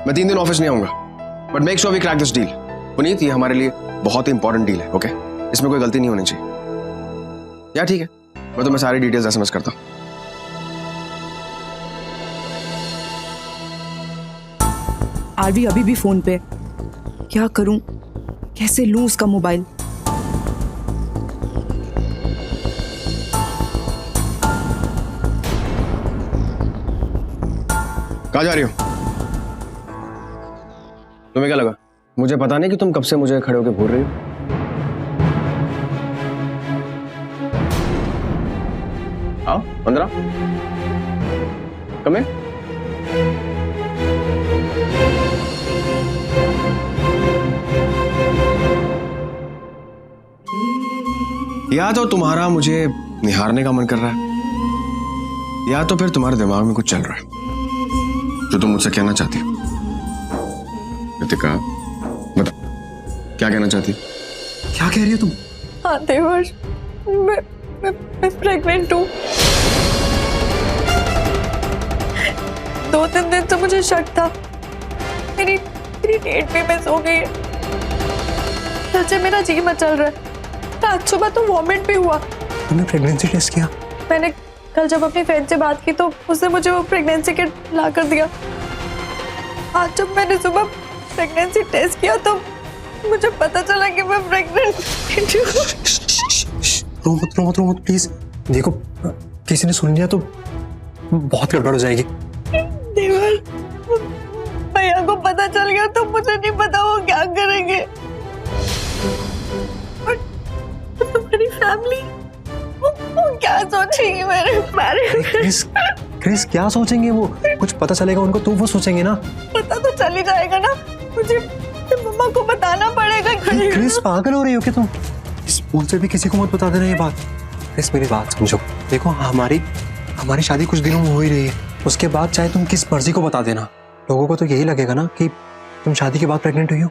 मैं 3 दिन ऑफिस नहीं आऊंगा, but make sure we crack this deal. Puneet, ये हमारे लिए बहुत ही इंपॉर्टेंट डील है, ओके? इसमें कोई गलती नहीं होनी चाहिए। या ठीक है, मैं तुम्हें सारी डिटेल्स एसएमएस करता हूँ। आरवी अभी भी फोन पे। क्या करूं, कैसे लूं उसका मोबाइल? कहाँ जा रही हो? तुम्हें क्या लगा मुझे पता नहीं कि तुम कब से मुझे खड़े होकर घूर रही हो? आओ अंदर आओ, कम इन। या तो तुम्हारा मुझे निहारने का मन कर रहा है, या तो फिर तुम्हारे दिमाग में कुछ चल रहा है जो तुम मुझसे कहना चाहती हो। रितिका, बता, क्या कहना चाहती हो? क्या कह रही हो तुम? हाँ देवर्ष, मैं प्रेग्नेंट हूँ। 2-3 दिन से मुझे शक था। मेरी डेट भी मिस हो गई है। कल से मेरा जी मचल रहा है। आज सुबह तो वॉमिट भी हुआ। तुमने प्रेगनेंसी टेस्ट किया? मैंने कल जब अपनी फ्रेंड से बात की तो उसने मुझे वो प्रेगनेंसी किट ला कर दिया। आज जब मैंने सुबह प्रेगनेंसी टेस्ट किया तो मुझे पता चला कि मैं प्रेग्नेंट हूँ। रो मत प्लीज। देखो, किसी ने सुन लिया तो बहुत गड़बड़ हो जाएगी। देवर, भैया को पता चल गया तो मुझे नहीं पता वो क्या करेंगे। और तुम्हारी फैमिली वो क्या सोचेगी मेरे बारे में? क्रिस क्या सोचेंगे वो? कुछ पता चलेगा उनको तो वो सोचेंगे ना। पता तो चल ही जाएगा ना। मुझे मम्मा को बताना पड़ेगा। क्रिस पागल हो रही हो क्या तुम? इस फोन से भी किसी को मत बता देना ये बात। क्रिस मेरी बात समझो। देखो, हमारी शादी कुछ दिनों में हो ही रही है। उसके बाद चाहे तुम किस मर्जी को बता देना, लोगों को तो यही लगेगा ना कि तुम शादी के बाद प्रेग्नेंट हुई हो।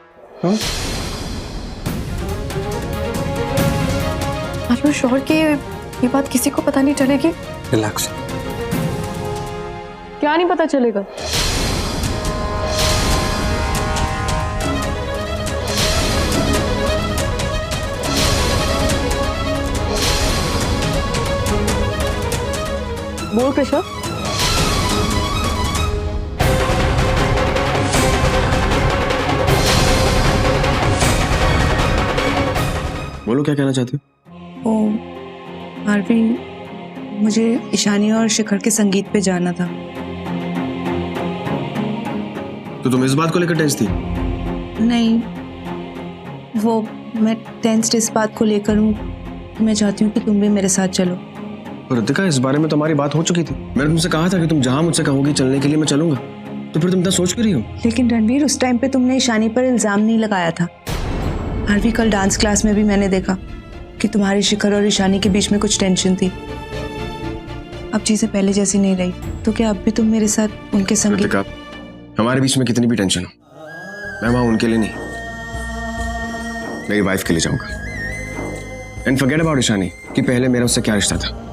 आर यू श्योर कि ये बात किसी को पता नहीं चलेगी? रिलैक्स। क्या नहीं पता चलेगा? बोल कृष्णा। बोलो, क्या कहना चाहती हो? ओ आरवी, मुझे ईशानी और शिखर के संगीत पे जाना था। तो तुम इस बात को लेकर टेंस थी? नहीं, वो मैं टेंस्ड इस बात को लेकर हूँ। मैं चाहती हूँ कि तुम भी मेरे साथ चलो। रितिका, इस बारे में तुम्हारी बात हो चुकी थी। मैंने तुमसे कहा था कि तुम जहां मुझसे कहोगी चलने के लिए मैं चलूंगा। तो फिर तुम इतना सोच क्यों रही हो? लेकिन रणवीर, उस टाइम पे तुमने ईशानी पर इल्जाम नहीं लगाया था। आरवी, कल डांस क्लास में भी मैंने देखा कि तुम्हारी शिखर और ईशानी के बीच में कुछ टेंशन थी। अब चीजें पहले जैसी नहीं रही, तो क्या अब भी तुम मेरे साथ उनके संगीत? रितिका, हमारे बीच में कितनी भी टेंशन हो, मैं वहां उनके लिए नहीं, मेरी वाइफ के लिए जाऊंगा। एंड फॉरगेट अबाउट ईशानी कि पहले मेरा उससे क्या रिश्ता था।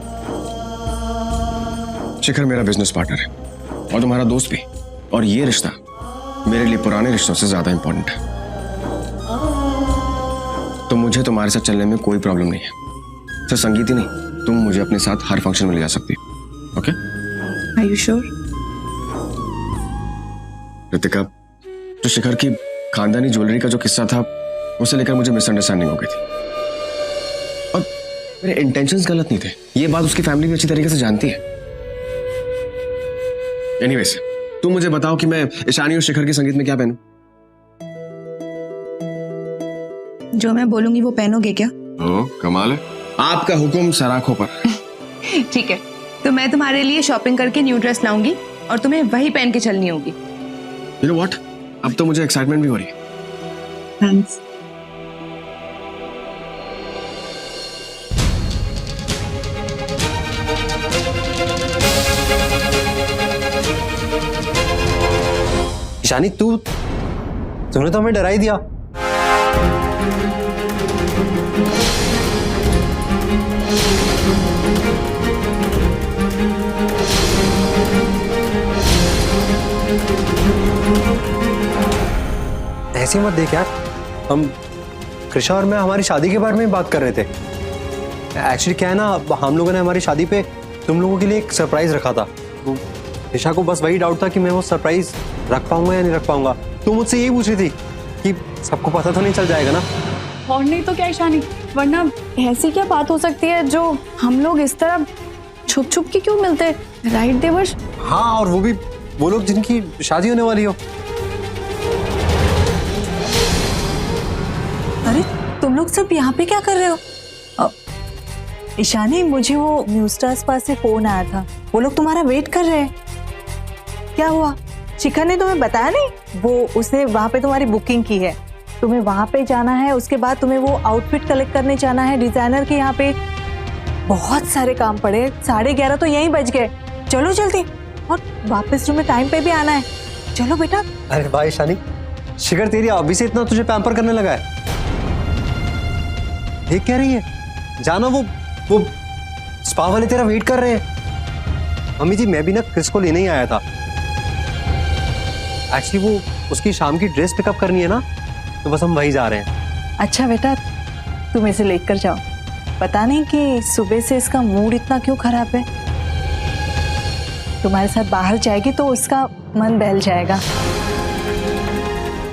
शिखर मेरा बिजनेस पार्टनर है और तुम्हारा दोस्त भी, और ये रिश्ता मेरे लिए पुराने रिश्तों से ज्यादा इंपॉर्टेंट है। तो मुझे तुम्हारे साथ चलने में कोई प्रॉब्लम नहीं है। सिर्फ संगीत ही नहीं, तुम मुझे अपने साथ हर फंक्शन में ले जा सकती हो। Okay? Are you sure? Ritika, जो शिखर की खानदानी ज्वेलरी का जो किस्सा था, उसे लेकर मुझे मिसअंडरस्टैंडिंग हो गई थी और मेरे इंटेंशंस गलत नहीं थे। ये बात उसकी फैमिली भी अच्छी तरीके से जानती है। एनीवेज, तुम मुझे बताओ कि मैं ईशानी और शिखर के संगीत में क्या पहनूं? जो मैं बोलूंगी वो पहनोगे क्या? ओ, कमाल है। आपका हुक्म सराखों पर। ठीक है, तो मैं तुम्हारे लिए शॉपिंग करके न्यू ड्रेस लाऊंगी और तुम्हें वही पहन के चलनी होगी। यू नो व्हाट, अब तो मुझे एक्साइटमेंट भी हो रही है। थैंक्स। ईशानी, तूने तो हमें डरा ही दिया। ऐसे मत देख यार, हम कृषा और मैं हमारी शादी के बारे में बात कर रहे थे। एक्चुअली क्या है ना, हम लोगों ने हमारी शादी पे तुम लोगों के लिए एक सरप्राइज रखा था। तो कृषा को बस वही डाउट था कि मैं वो सरप्राइज रख पाऊंगा या नहीं रख पाऊंगा। तो मुझसे यही पूछ रही थी कि सबको पता तो नहीं चल जाएगा ना। और नहीं तो क्या ईशानी, वरना ऐसी क्या बात हो सकती है जो हम लोग इस तरह छुप छुप के क्यों मिलते हैं, राइट देवर्ष? हाँ, और वो भी वो लोग जिनकी शादी होने वाली हो। अरे तुम लोग सब यहाँ पे क्या कर रहे हो? ईशानी, मुझे वो न्यू स्टार्स पास से फोन आया था, वो लोग तुम्हारा वेट कर रहे हैं। क्या हुआ? शिखर ने तुम्हें बताया नहीं? वो उसने वहाँ पे तुम्हारी बुकिंग की है, तुम्हें वहाँ पे जाना है, उसके बाद तुम्हें वो आउटफिट कलेक्ट करने जाना है डिजाइनर के यहाँ पे। बहुत सारे काम पड़े, 11:30 तो यहीं बज गए। चलो जल्दी, और वापस तुम्हें टाइम पे भी आना है। चलो बेटा। अरे भाई शानी, शिखर तेरी अभी से इतना तुझे पैम्पर करने लगा है? ये कह रही है जाना, वो स्पा वाले तेरा वेट कर रहे हैं। मम्मी जी, मैं भी ना क्रिस को लेने ही आया था। एक्चुअली वो उसकी शाम की ड्रेस पिकअप करनी है ना, तो बस हम वही जा रहे हैं। अच्छा बेटा, तुम इसे लेकर जाओ। पता नहीं कि सुबह से इसका मूड इतना क्यों खराब है। तुम्हारे साथ बाहर जाएगी तो उसका मन बहल जाएगा।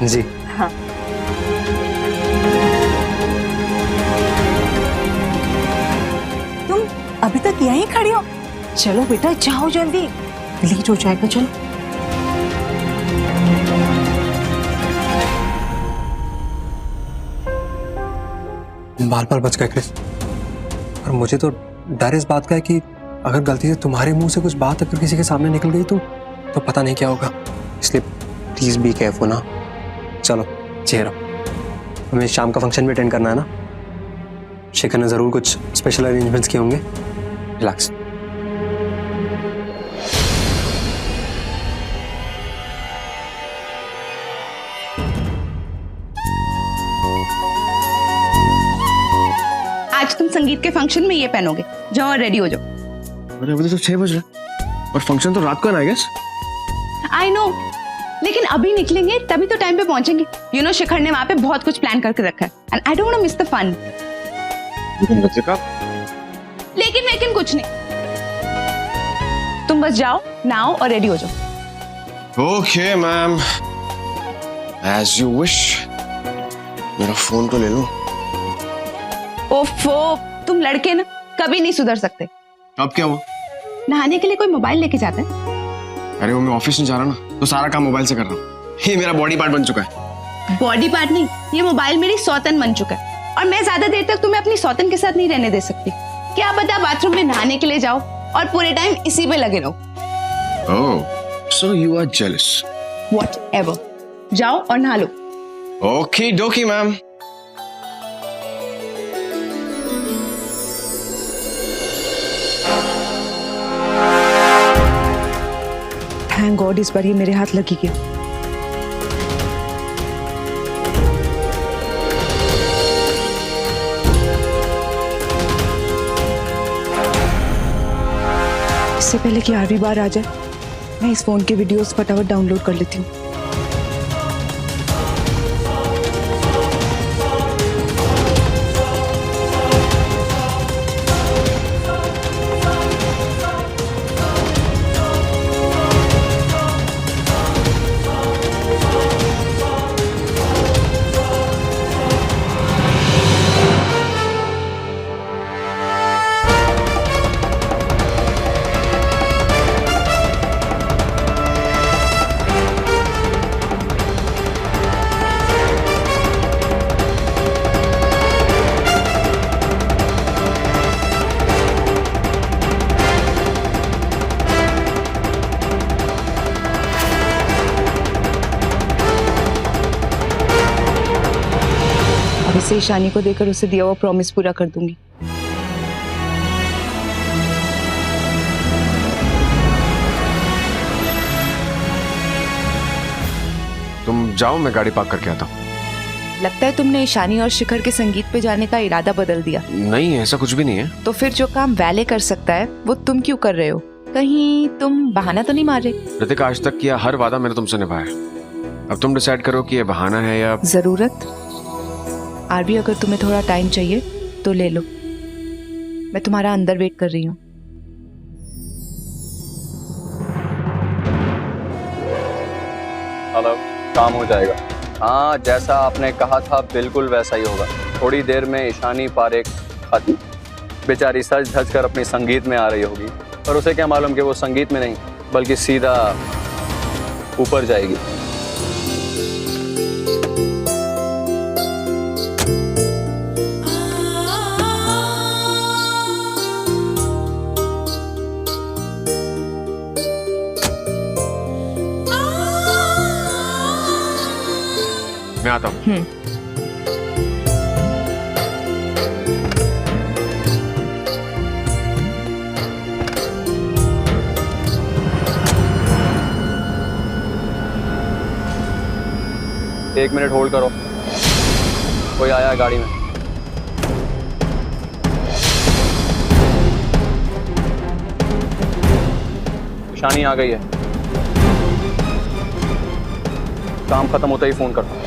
जी हाँ। तुम अभी तक यहीं खड़ी हो? चलो बेटा जाओ जल्दी, लेट हो जाएगा। चलो। बाल बच गए क्रिस, और मुझे तो डर इस बात का है कि अगर गलती से तुम्हारे मुंह से कुछ बात अगर किसी के सामने निकल गई तो पता नहीं क्या होगा। इसलिए प्लीज बी केयरफुल ना। चलो चेहरा, हमें शाम का फंक्शन भी अटेंड करना है ना। शिखर ने जरूर कुछ स्पेशल अरेंजमेंट्स किए होंगे। रिलैक्स। आज तुम संगीत के फंक्शन में ये पहनोगे, जाओ और रेडी हो जाओ। अरे अभी तो 6 बज रहे और फंक्शन तो रात को है ना, आई गेस। आई नो, लेकिन अभी निकलेंगे तभी तो टाइम पे पहुंचेंगे। यू नो, शिखर ने वहां पे बहुत कुछ प्लान करके रखा है and I don't want to miss the fun. लेकिन कुछ नहीं, तुम बस जाओ, नहाओ और रेडी हो जाओ। Okay ma'am, as you wish. मेरा फोन तो ले लो। ओफो, तुम लड़के ना कभी नहीं सुधर सकते। अब क्या हुआ? नहाने के लिए कोई मोबाइल लेके जाता है? अरे वो मैं ऑफिस नहीं जा रहा ना, तो सारा काम मोबाइल से कर रहा हूँ। ये मेरा बॉडी पार्ट बन चुका है। बॉडी पार्ट नहीं, ये मोबाइल मेरी सौतन बन चुका है, और मैं ज्यादा देर तक तुम्हें अपनी सौतन के साथ नहीं रहने दे सकती। क्या पता बाथरूम में नहाने के लिए जाओ और पूरे टाइम इसी पे लगे रहो। Oh, so you are jealous. Whatever. जाओ और नहा लो। Okay, dokie, ma'am. Thank God इस बार ये मेरे हाथ लगी गया। इससे पहले कि आरवी बार आ जाए, मैं इस फोन के वीडियोस फटाफट डाउनलोड कर लेती हूँ। अब इसे ईशानी को देकर उसे दिया हुआ प्रॉमिस पूरा कर दूंगी। तुम जाओ, मैं गाड़ी पार्क करके आता हूँ। लगता है तुमने ईशानी और शिखर के संगीत पे जाने का इरादा बदल दिया। नहीं, ऐसा कुछ भी नहीं है। तो फिर जो काम वैले कर सकता है वो तुम क्यों कर रहे हो? कहीं तुम बहाना तो नहीं मार रहे? ऋतिका, आज तक किया हर वादा मैंने तुमसे निभाया। अब तुम डिसाइड करो कि ये बहाना है या जरूरत। आरवी, अगर तुम्हें थोड़ा टाइम चाहिए तो ले लो, मैं तुम्हारा अंदर वेट कर रही हूँ। हेलो, काम हो जाएगा। हाँ, जैसा आपने कहा था बिल्कुल वैसा ही होगा। थोड़ी देर में ईशानी पारेख आती, बेचारी सज धज कर अपनी संगीत में आ रही होगी, पर उसे क्या मालूम कि वो संगीत में नहीं बल्कि सीधा ऊपर जाएगी। मैं आता हूँ। एक मिनट होल्ड करो, कोई आया है गाड़ी में। ईशानी आ गई है, काम खत्म होता ही फोन करता हूं।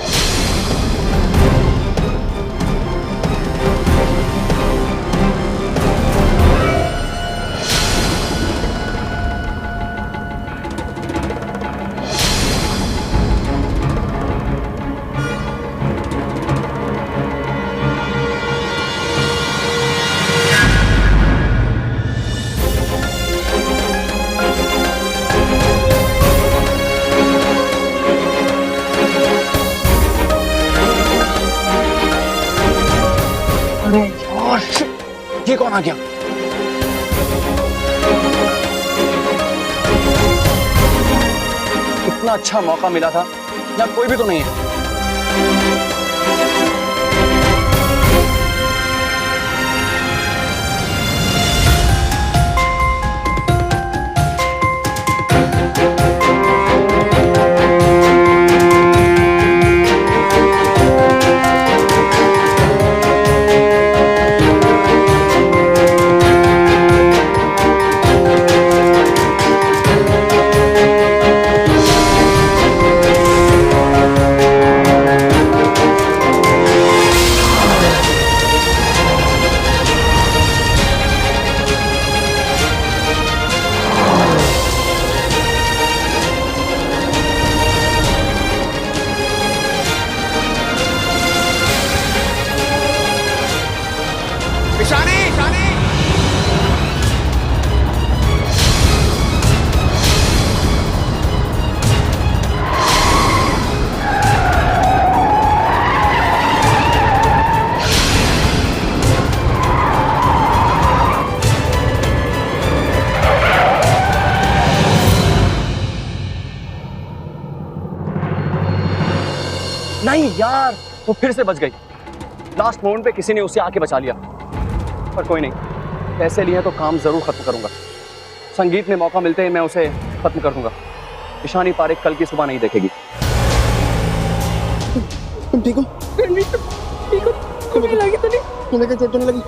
ये कौन आ गया? इतना अच्छा मौका मिला था, यहाँ कोई भी तो नहीं है। ईशानी, ईशानी। नहीं यार, वो फिर से बच गई। लास्ट मोमेंट पे किसी ने उसे आके बचा लिया, पर कोई नहीं, पैसे लिए तो काम जरूर खत्म करूंगा। संगीत में मौका मिलते ही मैं उसे खत्म कर दूंगा। ईशानी पारेख कल की सुबह नहीं देखेगी। तुम ठीक हो? ठीक हो? तुम्हें लगी तो नहीं? तुम्हें क्या चोट नहीं लगी?